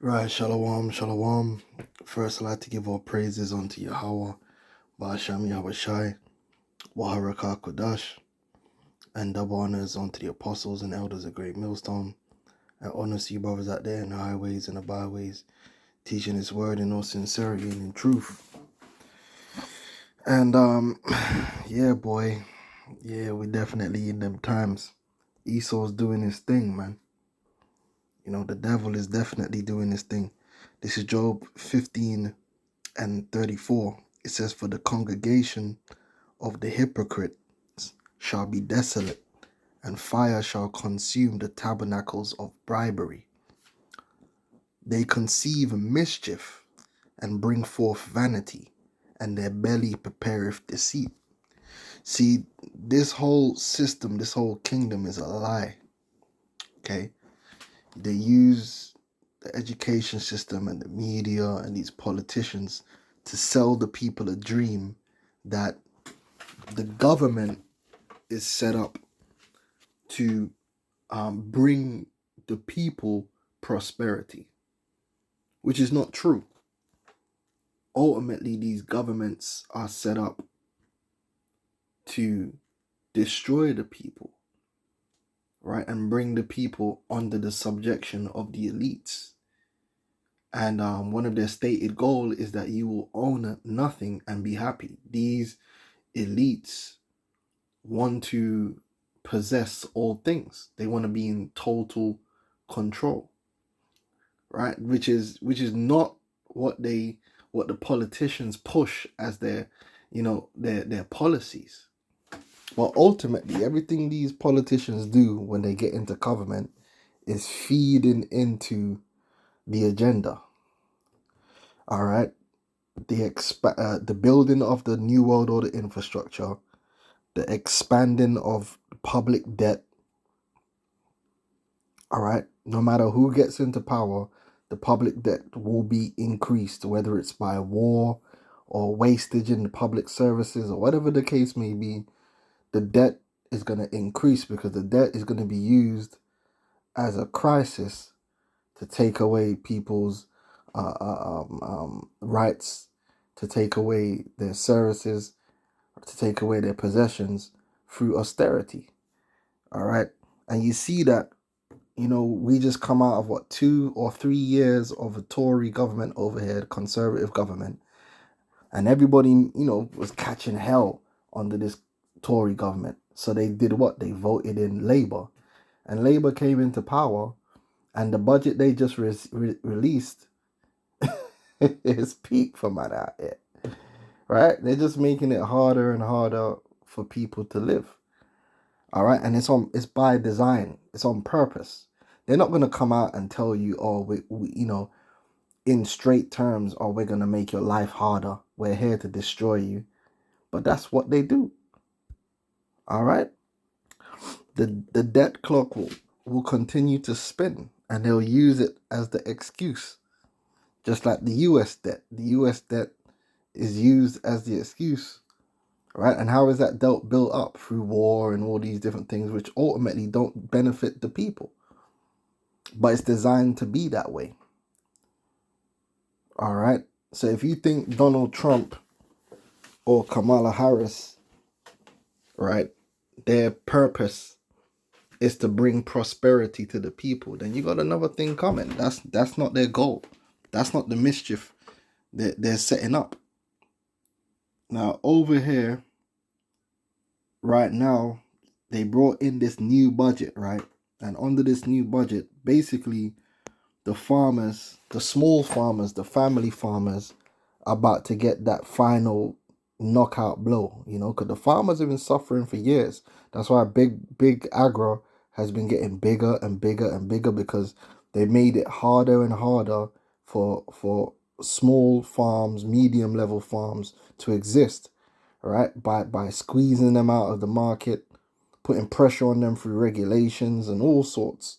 Right, shalom, shalom. First, I'd like to give all praises unto Yahweh, Ba'asham Yahushai, Waharaka Kodash, and double honors unto the apostles and elders of Great Millstone, and honors to you brothers out there in the highways and the byways, teaching His word in all sincerity and in truth. And, yeah, boy, yeah, we definitely in them times. Esau's doing his thing, man. You know, the devil is definitely doing his thing. This is Job 15 and 34. It says, "For the congregation of the hypocrites shall be desolate, and fire shall consume the tabernacles of bribery. They conceive mischief and bring forth vanity, and their belly prepareth deceit." See, this whole system, this whole kingdom is a lie. Okay? They use the education system and the media and these politicians to sell the people a dream that the government is set up to bring the people prosperity, which is not true. Ultimately, these governments are set up to destroy the people, right, and bring the people under the subjection of the elites. And one of their stated goal is that you will own nothing and be happy. These elites want to possess all things. They want to be in total control, right? Which is not what the politicians push as their their policies. Well, ultimately, everything these politicians do when they get into government is feeding into the agenda. All right, the building of the new world order infrastructure, the expanding of public debt. All right, no matter who gets into power, the public debt will be increased, whether it's by war or wastage in the public services or whatever the case may be. The debt is going to increase because the debt is going to be used as a crisis to take away people's rights, to take away their services, to take away their possessions through austerity. All right, and you see that. We just come out of 2 or 3 years of a Tory government over here, conservative government, and everybody, was catching hell under this Tory government. So they did what? They voted in Labour, and Labour came into power, and the budget they just released is peak for man out here, right? They're just making it harder and harder for people to live. All right, and it's by design. It's on purpose. They're not gonna come out and tell you, "Oh, we in straight terms, oh, we're gonna make your life harder. We're here to destroy you." But that's what they do. All right, the debt clock will continue to spin, and they'll use it as the excuse, just like the U.S. debt. The U.S. debt is used as the excuse. Right, and how is that built up through war and all these different things, which ultimately don't benefit the people? But it's designed to be that way. All right. So if you think Donald Trump or Kamala Harris, right, their purpose is to bring prosperity to the people, then you got another thing coming. That's not their goal. That's not the mischief that they're setting up. Now over here, right now, they brought in this new budget, right? And under this new budget, basically the farmers, the small farmers, the family farmers are about to get that final knockout blow, because the farmers have been suffering for years. That's why big agro has been getting bigger and bigger and bigger, because they made it harder and harder for small farms, medium level farms to exist, right? By squeezing them out of the market, putting pressure on them through regulations and all sorts,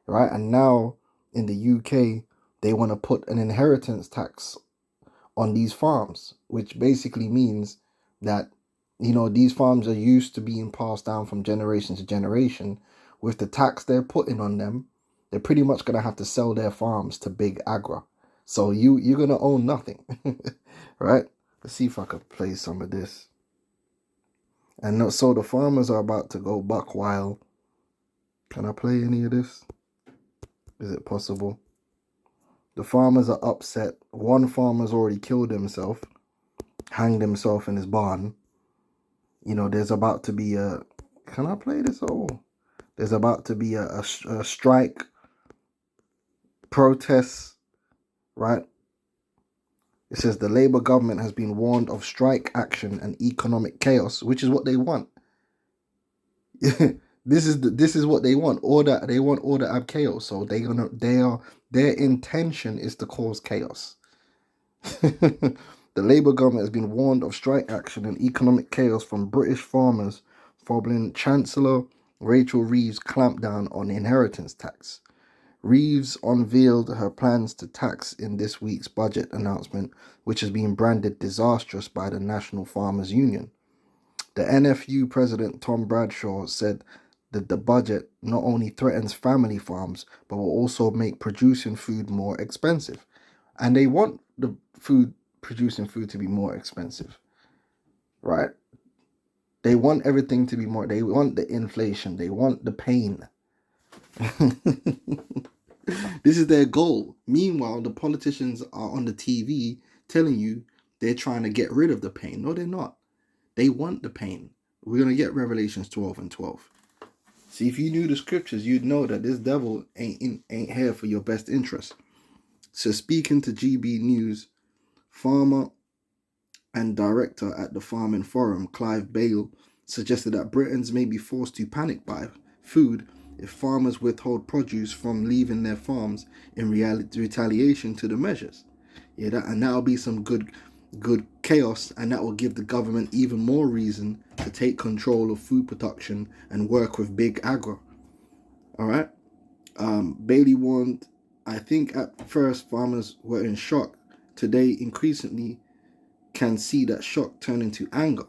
right? And now in the UK, they want to put an inheritance tax on these farms, which basically means that, these farms are used to being passed down from generation to generation. With the tax they're putting on them, they're pretty much going to have to sell their farms to big agro. So you're going to own nothing, right? Let's see if I could play some of this. And so the farmers are about to go buck wild. Can I play any of this? Is it possible? The farmers are upset. One farmer's already killed himself, hanged himself in his barn. You know, there's about to be a... Can I play this? Oh, there's about to be a strike, protests, right? It says the Labour government has been warned of strike action and economic chaos, which is what they want. This is what they want. Order. They want order ab chaos. So their intention is to cause chaos. The Labour government has been warned of strike action and economic chaos from British farmers following Chancellor Rachel Reeves' clampdown on inheritance tax. Reeves unveiled her plans to tax in this week's budget announcement, which has been branded disastrous by the National Farmers Union. The NFU president Tom Bradshaw said that the budget not only threatens family farms, but will also make producing food more expensive. And they want the producing food to be more expensive, right? They want everything to be more, they want the inflation, they want the pain. This is their goal. Meanwhile, the politicians are on the TV telling you they're trying to get rid of the pain. No, they're not. They want the pain. We're going to get Revelations 12 and 12. See, if you knew the scriptures, you'd know that this devil ain't here for your best interest. So speaking to GB News, farmer and director at the Farming Forum, Clive Bale, suggested that Britons may be forced to panic buy food if farmers withhold produce from leaving their farms in retaliation to the measures. Yeah, and that'll be some good chaos, and that will give the government even more reason to take control of food production and work with big agro. All right. Bailey warned, I think at first farmers were in shock. Today, increasingly can see that shock turn into anger.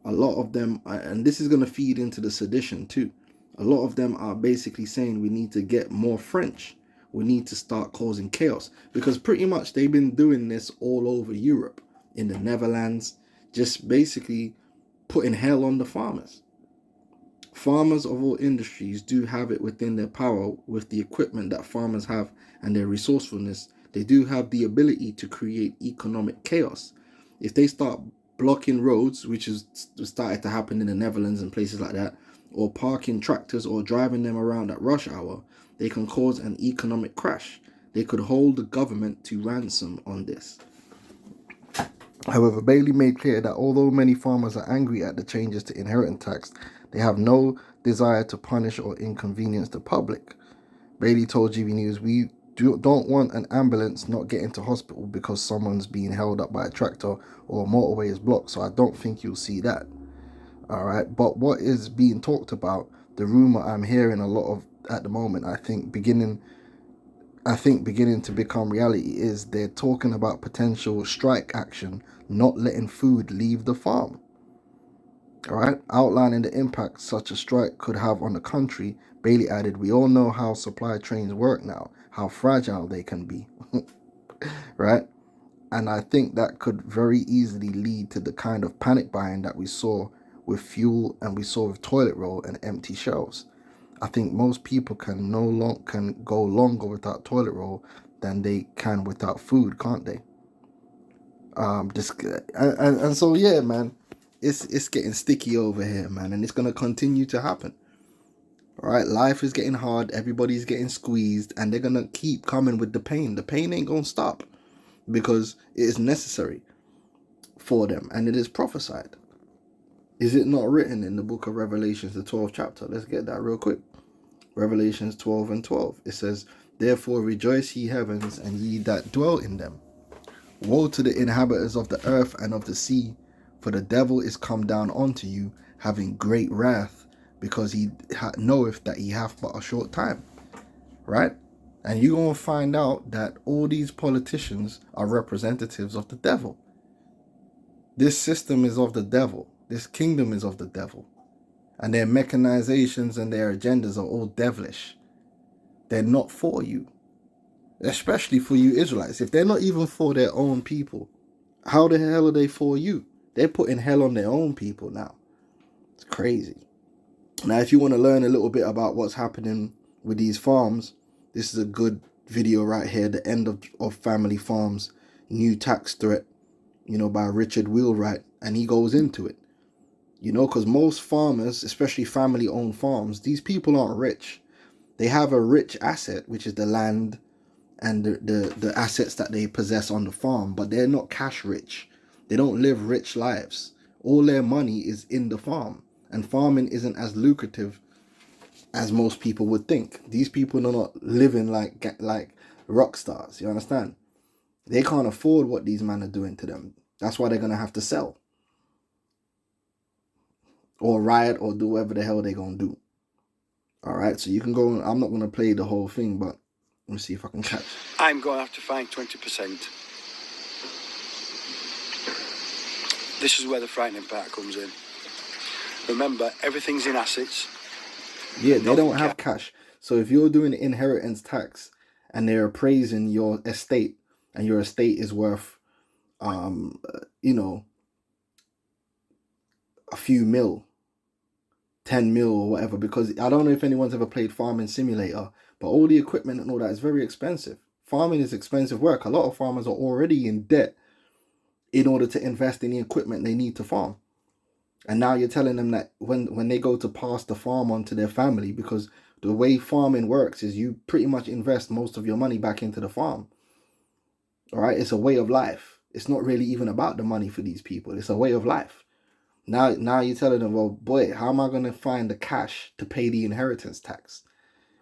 A lot of them, and this is going to feed into the sedition too, a lot of them are basically saying we need to get more French. We need to start causing chaos, because pretty much they've been doing this all over Europe, in the Netherlands, just basically putting hell on the farmers. Farmers of all industries do have it within their power with the equipment that farmers have and their resourcefulness. They do have the ability to create economic chaos. If they start blocking roads, which has started to happen in the Netherlands and places like that, or parking tractors or driving them around at rush hour, they can cause an economic crash. They could hold the government to ransom on this. However, Bailey made clear that although many farmers are angry at the changes to inheritance tax, they have no desire to punish or inconvenience the public. Bailey told GB News, we don't want an ambulance not getting to hospital because someone's being held up by a tractor or a motorway is blocked, so I don't think you'll see that. All right, but what is being talked about, the rumor I'm hearing a lot of at the moment, I think beginning to become reality, is they're talking about potential strike action, not letting food leave the farm. All right, outlining the impact such a strike could have on the country, Bailey added, we all know how supply chains work now, how fragile they can be. Right? And I think that could very easily lead to the kind of panic buying that we saw with fuel and we saw with toilet roll and empty shelves. I think most people can go longer without toilet roll than they can without food, can't they? So yeah, man, it's getting sticky over here, man, and it's gonna continue to happen. All right, life is getting hard, everybody's getting squeezed, and they're gonna keep coming with the pain. The pain ain't gonna stop because it is necessary for them, and it is prophesied. Is it not written in the book of Revelations, the 12th chapter? Let's get that real quick. Revelations 12 and 12. It says, therefore rejoice ye heavens, and ye that dwell in them. Woe to the inhabitants of the earth and of the sea, for the devil is come down unto you, having great wrath, because he knoweth that he hath but a short time. Right? And you're going to find out that all these politicians are representatives of the devil. This system is of the devil. This kingdom is of the devil. And their mechanizations and their agendas are all devilish. they're not for you. Especially for you Israelites. If they're not even for their own people, how the hell are they for you? They're putting hell on their own people now. It's crazy. Now, if you want to learn a little bit about what's happening with these farms, this is a good video right here, the end of Family Farms, new tax threat, by Richard Wheelwright, and he goes into it. Because most farmers, especially family-owned farms, these people aren't rich. They have a rich asset, which is the land and the assets that they possess on the farm, but they're not cash rich. They don't live rich lives. All their money is in the farm, and farming isn't as lucrative as most people would think. These people are not living like rock stars, you understand? They can't afford what these men are doing to them. That's why they're going to have to sell or riot or do whatever the hell they're going to do. All right, so you can go, I'm not going to play the whole thing, but let me see if I can catch. I'm going to have to find 20%. This is where the frightening part comes in. Remember, everything's in assets. Yeah, they don't have cash. So if you're doing inheritance tax and they're appraising your estate and your estate is worth, a few mil, 10 mil or whatever, because I don't know if anyone's ever played Farming Simulator, but all the equipment and all that is very expensive. Farming is expensive work. A lot of farmers are already in debt in order to invest in the equipment they need to farm. And now you're telling them that when they go to pass the farm on to their family, because the way farming works is you pretty much invest most of your money back into the farm. All right, it's a way of life. It's not really even about the money for these people. It's a way of life. Now you're telling them, well, boy, how am I going to find the cash to pay the inheritance tax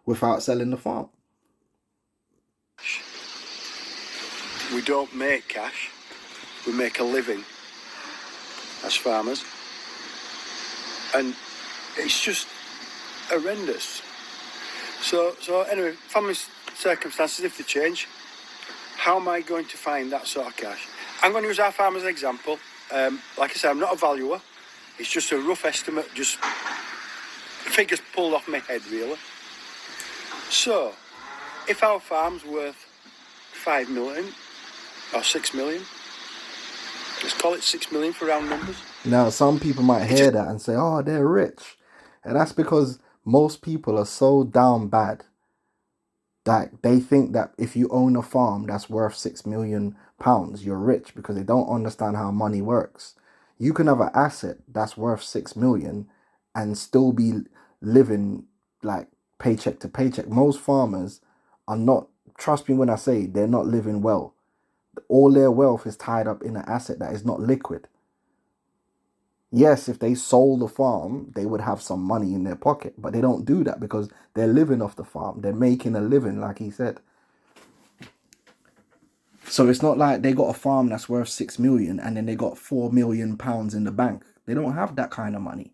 without selling the farm? We don't make cash. We make a living as farmers. And it's just horrendous. So anyway, family circumstances, if they change, how am I going to find that sort of cash? I'm going to use our farm as an example. Like I said, I'm not a valuer. It's just a rough estimate, just figures pulled off my head, really. So, if our farm's worth 5 million or 6 million, let's call it 6 million for round numbers. Now, some people might hear that and say, oh, they're rich. And that's because most people are so down bad that they think that if you own a farm that's worth £6 million, you're rich, because they don't understand how money works. You can have an asset that's worth 6 million and still be living like paycheck to paycheck. Most farmers are not, trust me when I say, they're not living well. All their wealth is tied up in an asset that is not liquid. Yes, if they sold the farm, they would have some money in their pocket, but they don't do that because they're living off the farm. They're making a living, like he said. So it's not like they got a farm that's worth 6 million and then they got £4 million in the bank. They don't have that kind of money.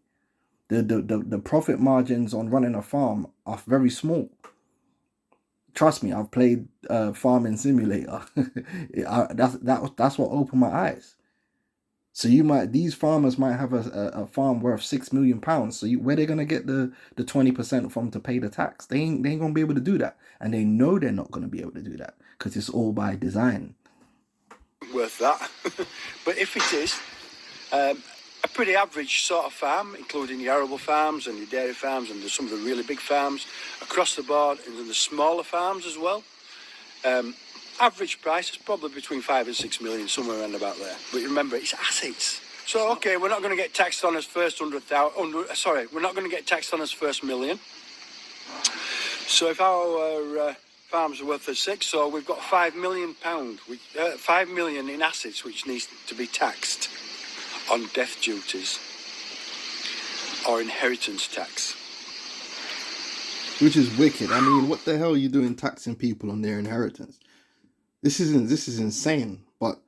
The profit margins on running a farm are very small. Trust me, I've played Farming Simulator. That's what opened my eyes. So these farmers might have a farm worth £6 million. So where they gonna get the 20% from to pay the tax? They ain't gonna be able to do that, and they know they're not gonna be able to do that because it's all by design. Worth that, but if it is a pretty average sort of farm, including your arable farms and your dairy farms and some of the really big farms across the board, and the smaller farms as well. Average price is probably between 5 and 6 million, somewhere around about there. But remember, it's assets. So, okay, we're not going to get taxed on his first 100,000. Sorry, we're not going to get taxed on his first million. So if our farms are worth 6, so we've got £5 million, 5 million in assets, which needs to be taxed on death duties or inheritance tax. Which is wicked. I mean, what the hell are you doing taxing people on their inheritance? This is insane, but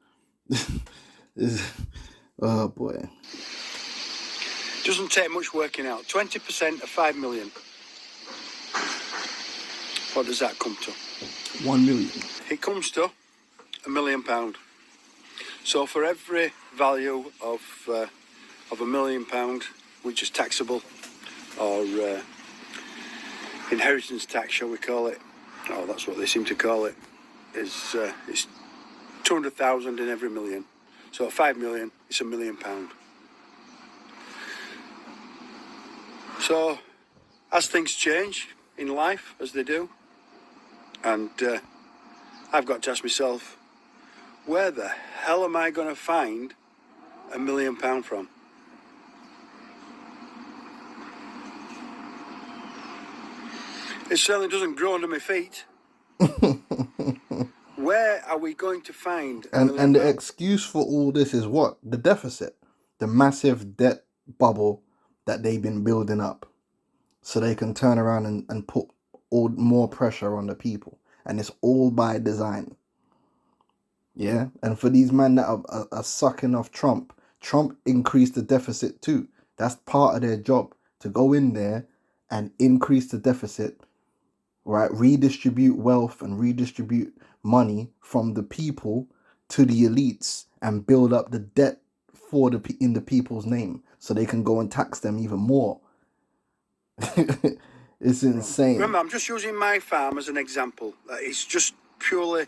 oh boy. Doesn't take much working out. 20% of 5 million. What does that come to? 1 million. It comes to £1 million. So for every value of £1 million, which is taxable, or inheritance tax, shall we call it, oh, that's what they seem to call it, is it's 200,000 in every million. So 5 million, it's £1 million. So as things change in life, as they do, and I've got to ask myself, where the hell am I going to find £1 million from? It certainly doesn't grow under my feet. Where are we going to find £1 million? And the excuse for all this is what? The deficit. The massive debt bubble that they've been building up. So they can turn around and put more pressure on the people. And it's all by design. Yeah? And for these men that are sucking off Trump increased the deficit too. That's part of their job. To go in there and increase the deficit, right? Redistribute wealth and redistribute money from the people to the elites and build up the debt for in the people's name so they can go and tax them even more. It's insane. Remember, I'm just using my farm as an example. It's just purely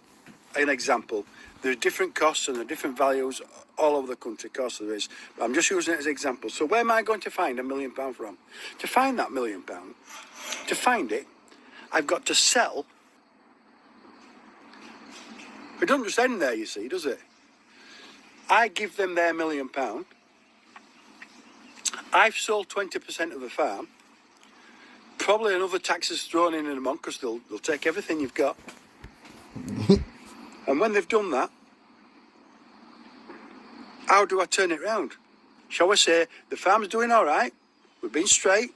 an example. There are different costs and there are different values all over the country, of course there is. But I'm just using it as an example. So where am I going to find £1 million from? To find that £1 million, to find it, I've got to sell. It doesn't just end there, you see, does it? I give them their £1 million. I've sold 20% of the farm. Probably another tax is thrown in a month because they'll take everything you've got. And when they've done that, how do I turn it round? Shall we say, the farm's doing all right, we've been straight,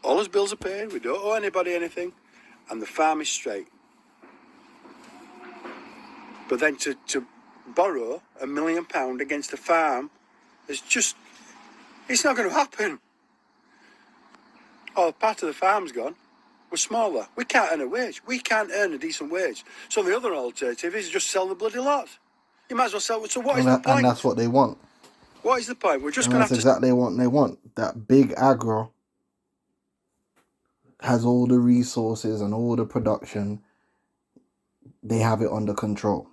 all his bills are paid, we don't owe anybody anything, and the farm is straight. But then to borrow £1 million against the farm is just, it's not going to happen. Oh, part of the farm's gone. We're smaller. We can't earn a wage. We can't earn a decent wage. So the other alternative is just sell the bloody lot. You might as well sell it. So what is the point? And that's what they want. What is the point? We're just going to have to... That's exactly what they want. That big agro has all the resources and all the production. They have it under control.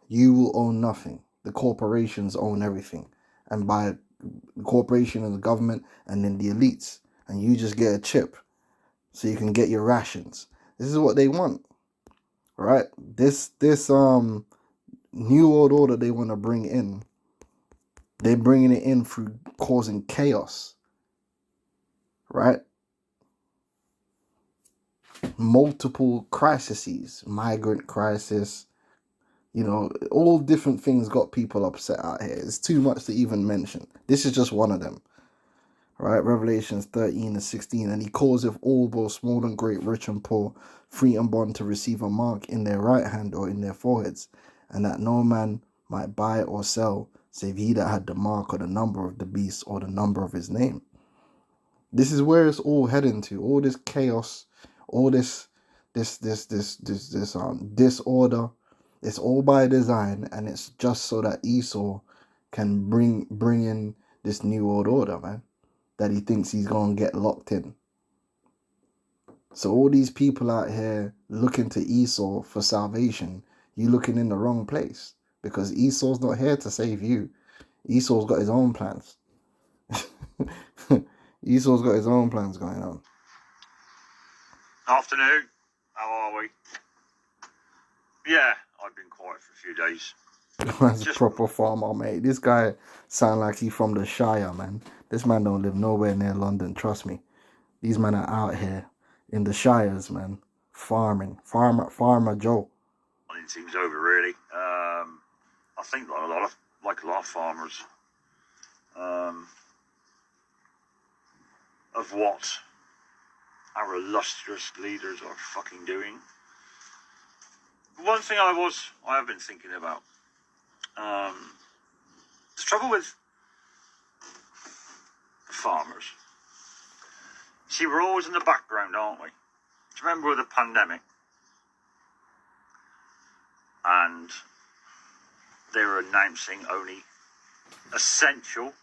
You will own nothing. The corporations own everything. And by the corporation and the government and then the elites. And you just get a chip so you can get your rations. This is what they want. Right? This new world order they want to bring in. They're bringing it in through causing chaos. Right? Multiple crises. Migrant crisis. You know, all different things got people upset out here. It's too much to even mention. This is just one of them. Right? Revelations 13:16. And he causeth all, both small and great, rich and poor, free and bond, to receive a mark in their right hand or in their foreheads, and that no man might buy or sell, save he that had the mark or the number of the beast or the number of his name. This is where it's all heading to. All this chaos, all this disorder. It's all by design, and it's just so that Esau can bring in this new world order, man, that he thinks he's going to get locked in. So all these people out here looking to Esau for salvation, you looking in the wrong place, because Esau's not here to save you. Esau's got his own plans. Esau's got his own plans going on. Afternoon. How are we? Yeah, I've been quiet for a few days. That's a proper farmer, mate. This guy sound like he from the Shire, man. This man don't live nowhere near London, trust me. These men are out here in the Shires, man. Farming. Farmer Joe. It seems over, really. I think like a lot of farmers, of what our illustrious leaders are fucking doing. One thing I have been thinking about, the trouble with the farmers. See, we're always in the background, aren't we? Do you remember with the pandemic? And they were announcing only essential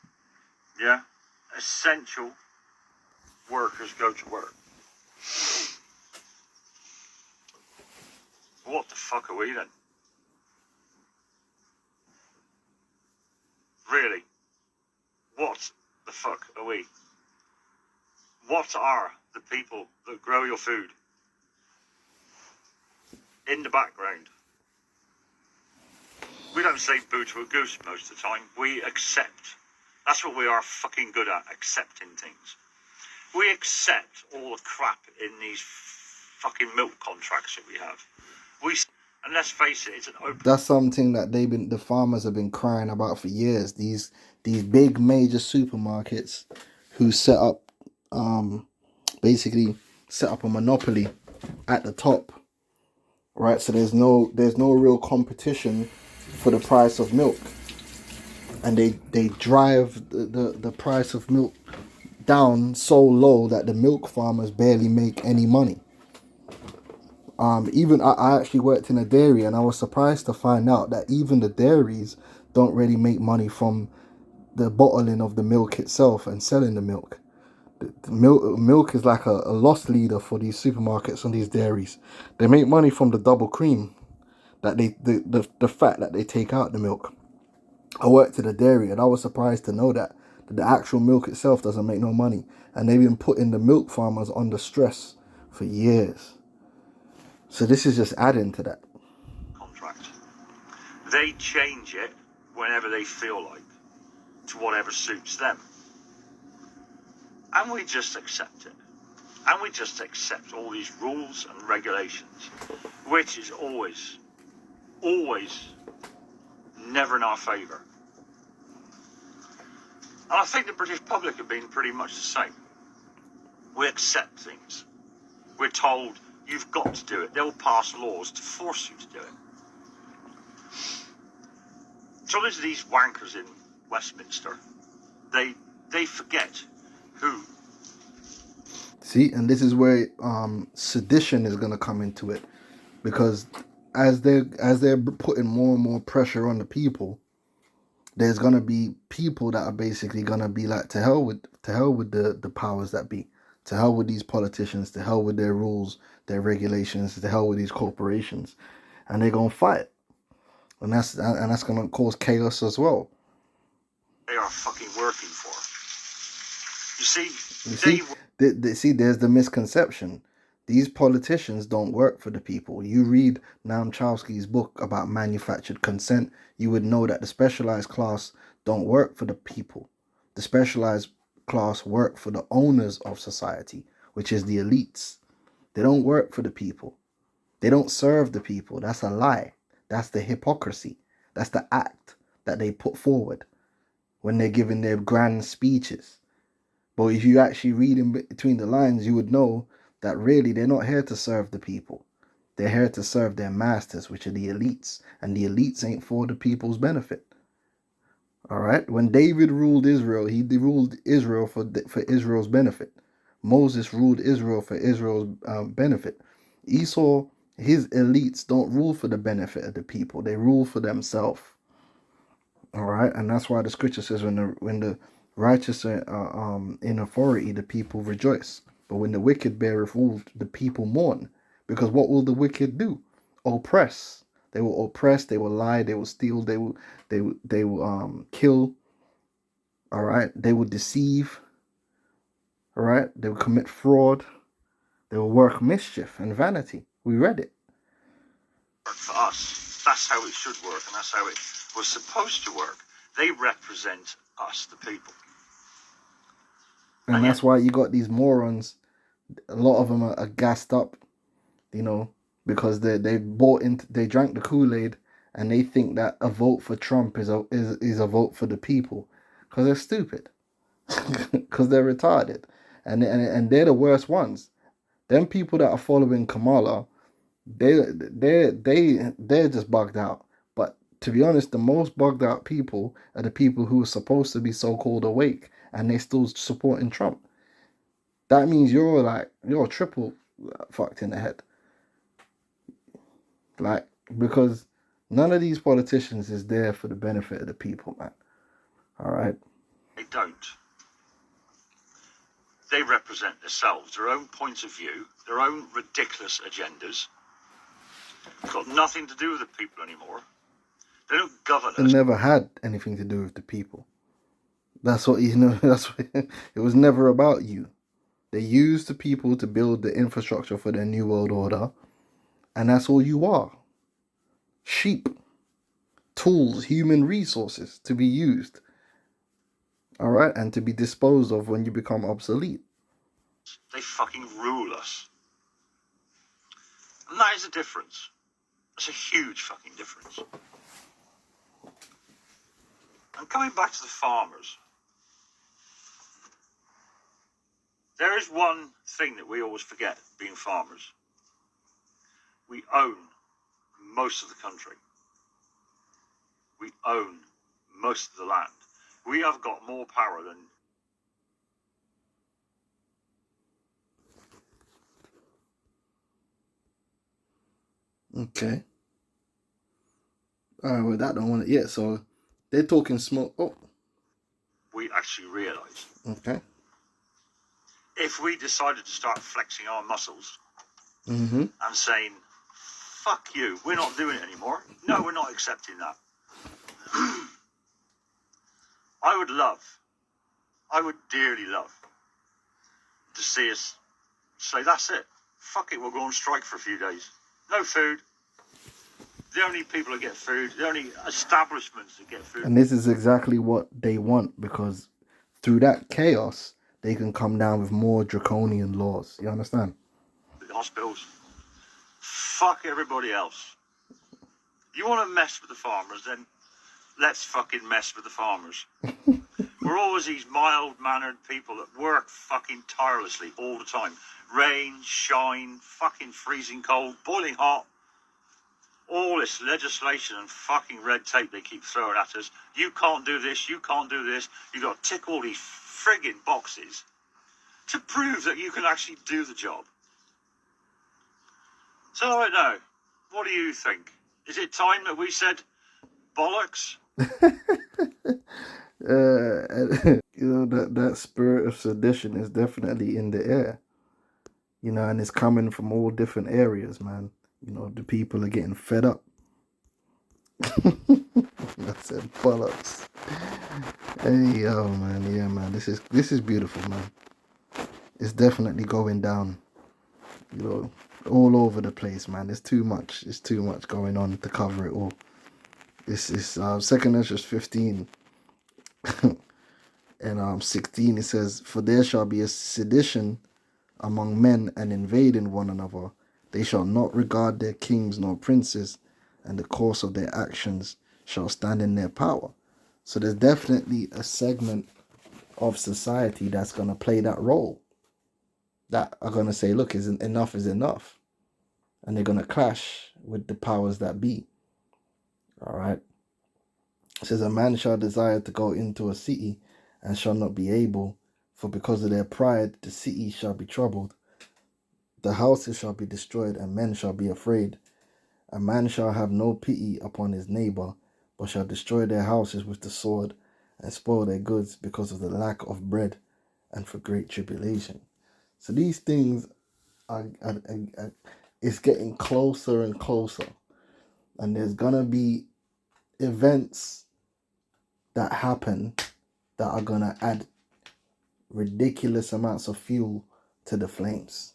workers go to work. What the fuck are we then? Really? What the fuck are we? What are the people that grow your food? In the background. We don't say boo to a goose most of the time. We accept. That's what we are fucking good at, accepting things. We accept all the crap in these fucking milk contracts that we have. And let's face it, it's an open... That's something that the farmers have been crying about for years. These big major supermarkets who set up basically set up a monopoly at the top, right? So there's no real competition for the price of milk, and they drive the price of milk down so low that the milk farmers barely make any money. Even I actually worked in a dairy, and I was surprised to find out that even the dairies don't really make money from the bottling of the milk itself and selling the milk. The milk is like a loss leader for these supermarkets and these dairies. They make money from the double cream, that the fat that they take out the milk. I worked at a dairy, and I was surprised to know that the actual milk itself doesn't make no money, and they've been putting the milk farmers under stress for years. So this is just adding to that. Contract. They change it whenever they feel like, to whatever suits them. And we just accept it. And we just accept all these rules and regulations, which is always never in our favour. And I think the British public have been pretty much the same. We accept things. We're told, you've got to do it. They'll pass laws to force you to do it. So there's these wankers in Westminster. They forget who. See, and this is where sedition is going to come into it, because as they're putting more and more pressure on the people, there's going to be people that are basically going to be like, to hell with the powers that be, to hell with these politicians, to hell with their rules, their regulations, to hell with these corporations, and they're going to fight, and that's going to cause chaos as well. They are fucking working for. You see, there's the misconception. These politicians don't work for the people. You read Noam Chomsky's book about manufactured consent, you would know that the specialized class don't work for the people. The specialized class work for the owners of society, which is the elites. They don't work for the people. They don't serve the people. That's a lie. That's the hypocrisy. That's the act that they put forward when they're giving their grand speeches. But if you actually read in between the lines, you would know that really they're not here to serve the people. They're here to serve their masters, which are the elites. And the elites ain't for the people's benefit. All right? When David ruled Israel, he ruled Israel for Israel's benefit. Moses ruled Israel for Israel's benefit. Esau, his elites don't rule for the benefit of the people. They rule for themselves. All right? And that's why the scripture says when the righteous are in authority, the people rejoice. But when the wicked beareth rule, the people mourn. Because what will the wicked do? Oppress. They will oppress, they will lie, they will steal, they will kill. All right? They will deceive. All right? They will commit fraud. They will work mischief and vanity. We read it. For us, that's how it should work, and that's how it was supposed to work. They represent us, the people. And that's why you got these morons. A lot of them are gassed up, you know, because they drank the Kool-Aid, and they think that a vote for Trump is a vote for the people, because they're stupid, because they're retarded, and they're the worst ones. Them people that are following Kamala, they're just bugged out. But to be honest, the most bugged out people are the people who are supposed to be so-called awake, and they're still supporting Trump. That means you're triple fucked in the head. Like, because none of these politicians is there for the benefit of the people, man. All right? They don't. They represent themselves, their own point of view, their own ridiculous agendas. It's got nothing to do with the people anymore. They don't govern It us. never had anything to do with the people. That's what you know. That's what, it was never about you. They used the people to build the infrastructure for their new world order, and that's all you are. Sheep, tools, human resources to be used. All right, and to be disposed of when you become obsolete. They fucking rule us. And that is a difference. It's a huge fucking difference. And coming back to the farmers, there is one thing that we always forget being farmers. We own most of the country. We own most of the land. We have got more power than... Okay. All right, well, that don't want it yet. So they're talking small. Oh, we actually realise. okay. If we decided to start flexing our muscles Mm-hmm. and saying, fuck you, we're not doing it anymore. No, we're not accepting that. I would dearly love to see us say, that's it. Fuck it, we'll go on strike for a few days. No food. The only people that get food, the only establishments that get food. And this is exactly what they want, because through that chaos, they can come down with more draconian laws. You understand? The hospitals. Fuck everybody else. You want to mess with the farmers, then let's fucking mess with the farmers. We're always these mild-mannered people that work fucking tirelessly all the time. Rain, shine, fucking freezing cold, boiling hot. All this legislation and fucking red tape they keep throwing at us. You can't do this, you can't do this. You've got to tick all these frigging boxes to prove that you can actually do the job. So I don't know. What do you think? Is it time that we said bollocks? You know, that spirit of sedition is definitely in the air. You know, and it's coming from all different areas, man. You know, the people are getting fed up. I said bollocks. Hey, yo, man. Yeah, man. This is beautiful, man. It's definitely going down. You know, all over the place, man. There's too much. It's too much going on to cover it all. This is 2 Ezra 15 and 16. It says, "For there shall be a sedition among men, and invading one another. They shall not regard their kings nor princes, and the course of their actions shall stand in their power." So there's definitely a segment of society that's going to play that role, that are going to say, look, enough is enough. And they're going to clash with the powers that be. All right. It says, "A man shall desire to go into a city and shall not be able, for because of their pride the city shall be troubled. The houses shall be destroyed, and men shall be afraid. A man shall have no pity upon his neighbor, but shall destroy their houses with the sword, and spoil their goods because of the lack of bread, and for great tribulation." So these things are it's getting closer and closer. And there's gonna be events that happen that are gonna add ridiculous amounts of fuel to the flames.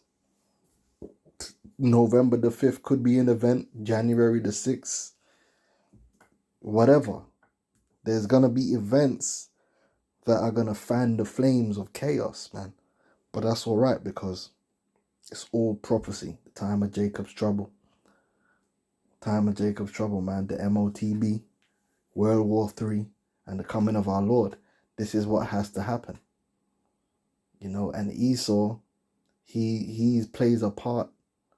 November the 5th could be an event, January the 6th, whatever. There's gonna be events that are gonna fan the flames of chaos, man. But that's all right, because it's all prophecy. The time of Jacob's trouble. Time of Jacob's trouble, man. The MOTB, World War III, and the coming of our Lord. This is what has to happen. You know, and Esau, he plays a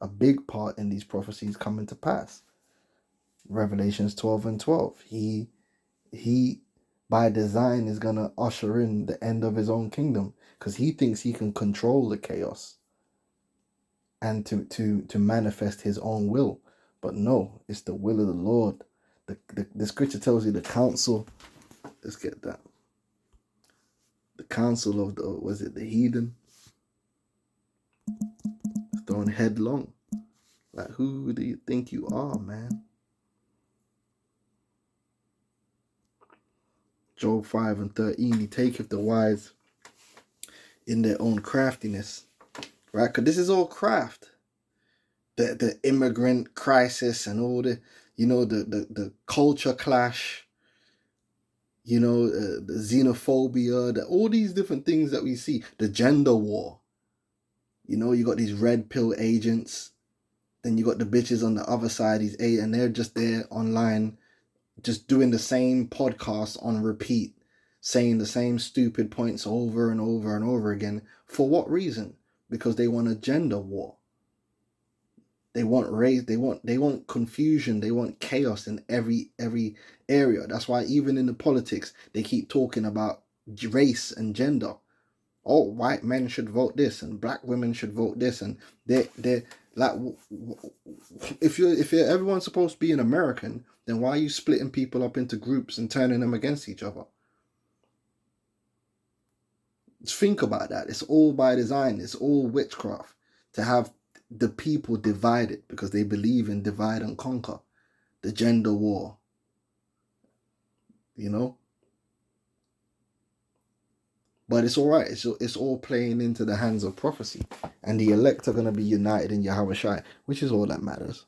big part in these prophecies coming to pass. Revelations 12 and 12. He by design is gonna usher in the end of his own kingdom, because he thinks he can control the chaos and to manifest his own will. But no, it's the will of the Lord. The scripture tells you the counsel. Let's get that. The counsel of the heathen, thrown headlong. Like, who do you think you are, man? Job 5:13, he taketh the wise in their own craftiness, right? Because this is all craft. The immigrant crisis and all the, the culture clash, the xenophobia, all these different things that we see, the gender war. You got these red pill agents, then you got the bitches on the other side, and they're just there online, just doing the same podcast on repeat, saying the same stupid points over and over and over again. For what reason? Because they want a gender war. They want race, they want confusion, they want chaos in every area. That's why even in the politics, they keep talking about race and gender. Oh, white men should vote this and black women should vote this, and they're like, if everyone's supposed to be an American, then why are you splitting people up into groups and turning them against each other? Just think about that. It's all by design. It's all witchcraft to have the people divided because they believe in divide and conquer, the gender war. But it's all right. It's all playing into the hands of prophecy, and the elect are going to be united in Yahweh Shai, which is all that matters.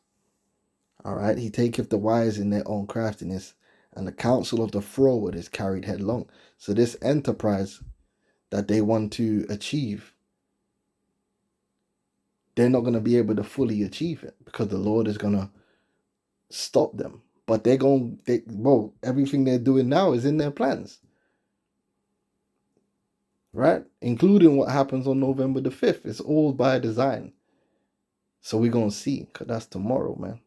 All right. He taketh the wise in their own craftiness, and the counsel of the froward is carried headlong. So this enterprise that they want to achieve, they're not going to be able to fully achieve it because the Lord is going to stop them. But everything they're doing now is in their plans, right? Including what happens on November the 5th. It's all by design. So we're going to see, because that's tomorrow, man.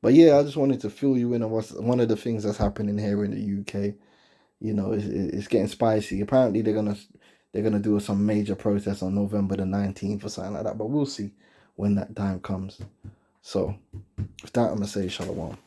But yeah, I just wanted to fill you in on what's one of the things that's happening here in the UK. It's getting spicy. Apparently they're gonna do some major protest on November the 19th or something like that. But we'll see when that time comes. So with that, I'm gonna say shalom.